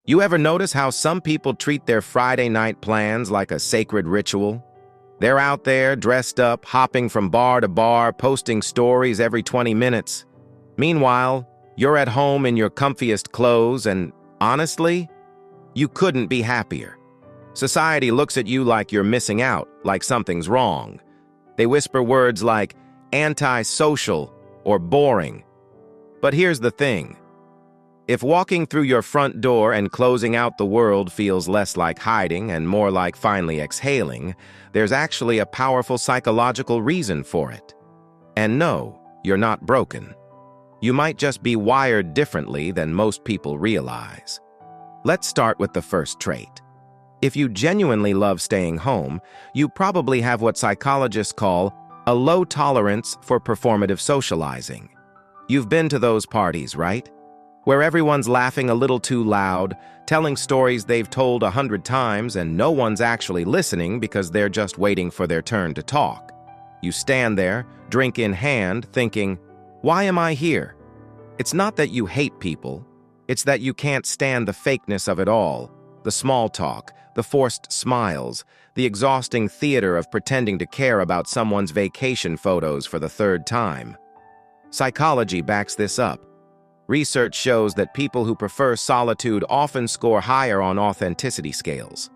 You ever notice how some people treat their Friday night plans like a sacred ritual? They're out there, dressed up, hopping from bar to bar, posting stories every 20 minutes. Meanwhile, you're at home in your comfiest clothes and, honestly, you couldn't be happier. Society looks at you like you're missing out, like something's wrong. They whisper words like antisocial or boring. But here's the thing. If walking through your front door and closing out the world feels less like hiding and more like finally exhaling, there's actually a powerful psychological reason for it. And no, you're not broken. You might just be wired differently than most people realize. Let's start with the first trait. If you genuinely love staying home, you probably have what psychologists call a low tolerance for performative socializing. You've been to those parties, right? Where everyone's laughing a little too loud, telling stories they've told 100 times, and no one's actually listening because they're just waiting for their turn to talk. You stand there, drink in hand, thinking, why am I here? It's not that you hate people, it's that you can't stand the fakeness of it all, the small talk, the forced smiles, the exhausting theater of pretending to care about someone's vacation photos for the third time. Psychology backs this up. Research shows that people who prefer solitude often score higher on authenticity scales.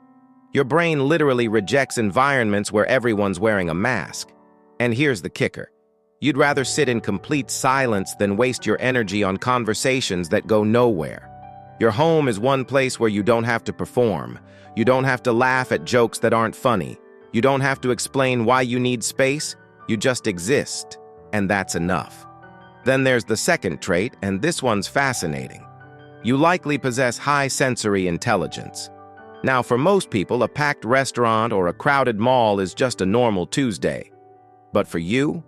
Your brain literally rejects environments where everyone's wearing a mask. And here's the kicker. You'd rather sit in complete silence than waste your energy on conversations that go nowhere. Your home is one place where you don't have to perform. You don't have to laugh at jokes that aren't funny. You don't have to explain why you need space. You just exist, and that's enough. Then there's the second trait, and this one's fascinating. You likely possess high sensory intelligence. Now, for most people, a packed restaurant or a crowded mall is just a normal Tuesday. But for you,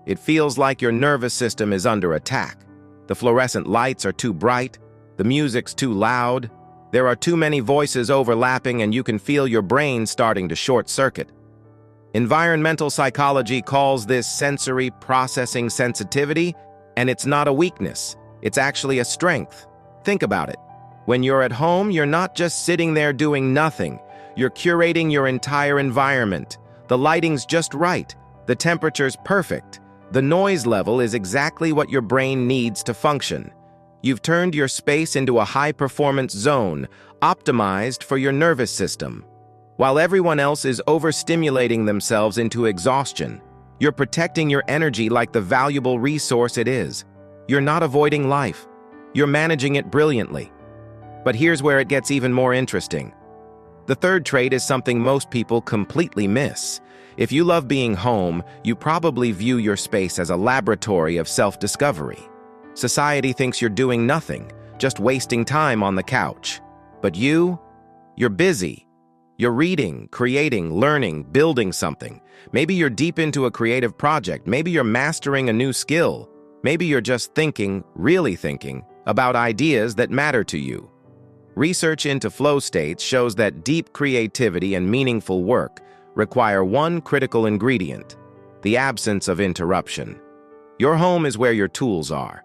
it feels like your nervous system is under attack. The fluorescent lights are too bright, the music's too loud, there are too many voices overlapping, and you can feel your brain starting to short-circuit. Environmental psychology calls this sensory processing sensitivity, and it's not a weakness, it's actually a strength. Think about it. When you're at home, you're not just sitting there doing nothing. You're curating your entire environment. The lighting's just right. The temperature's perfect. The noise level is exactly what your brain needs to function. You've turned your space into a high-performance zone, optimized for your nervous system. While everyone else is overstimulating themselves into exhaustion, you're protecting your energy like the valuable resource it is. You're not avoiding life. You're managing it brilliantly. But here's where it gets even more interesting. The third trait is something most people completely miss. If you love being home, you probably view your space as a laboratory of self-discovery. Society thinks you're doing nothing, just wasting time on the couch. But you're busy. You're reading, creating, learning, building something. Maybe you're deep into a creative project. Maybe you're mastering a new skill. Maybe you're just thinking, really thinking, about ideas that matter to you. Research into flow states shows that deep creativity and meaningful work require one critical ingredient: the absence of interruption. Your home is where your tools are.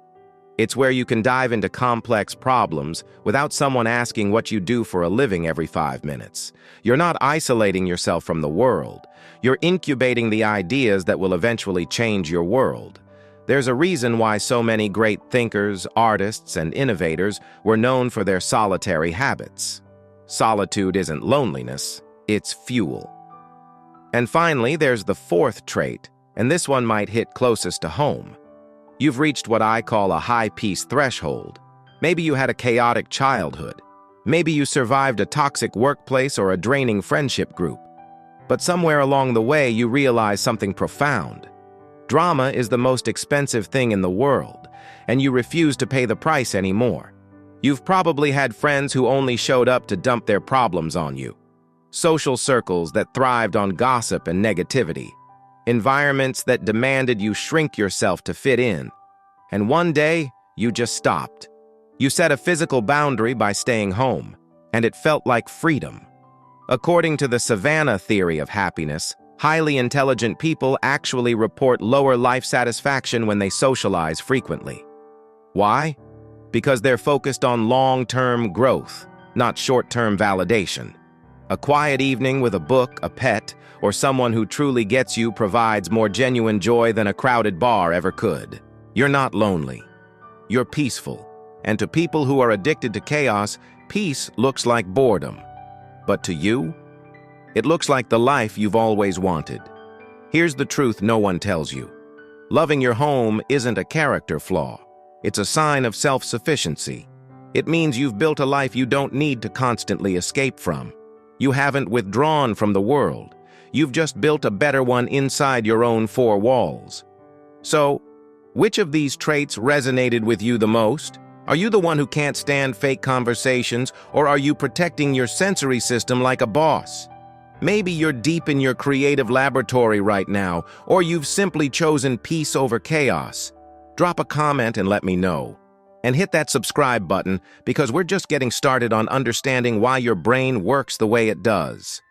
It's where you can dive into complex problems without someone asking what you do for a living every 5 minutes. You're not isolating yourself from the world. You're incubating the ideas that will eventually change your world. There's a reason why so many great thinkers, artists, and innovators were known for their solitary habits. Solitude isn't loneliness, it's fuel. And finally, there's the fourth trait, and this one might hit closest to home. You've reached what I call a high peace threshold. Maybe you had a chaotic childhood. Maybe you survived a toxic workplace or a draining friendship group. But somewhere along the way, you realize something profound. Drama is the most expensive thing in the world, and you refuse to pay the price anymore. You've probably had friends who only showed up to dump their problems on you. Social circles that thrived on gossip and negativity. Environments that demanded you shrink yourself to fit in. And one day, you just stopped. You set a physical boundary by staying home, and it felt like freedom. According to the Savannah theory of happiness, highly intelligent people actually report lower life satisfaction when they socialize frequently. Why? Because they're focused on long-term growth. not short-term validation. A quiet evening with a book, a pet, or someone who truly gets you provides more genuine joy than a crowded bar ever could. You're not lonely. You're peaceful. And to people who are addicted to chaos, peace looks like boredom. But to you, it looks like the life you've always wanted. Here's the truth no one tells you. Loving your home isn't a character flaw. It's a sign of self-sufficiency. It means you've built a life you don't need to constantly escape from. You haven't withdrawn from the world. You've just built a better one inside your own four walls. So, which of these traits resonated with you the most? Are you the one who can't stand fake conversations, or are you protecting your sensory system like a boss? Maybe you're deep in your creative laboratory right now, or you've simply chosen peace over chaos. Drop a comment and let me know. And hit that subscribe button, because we're just getting started on understanding why your brain works the way it does.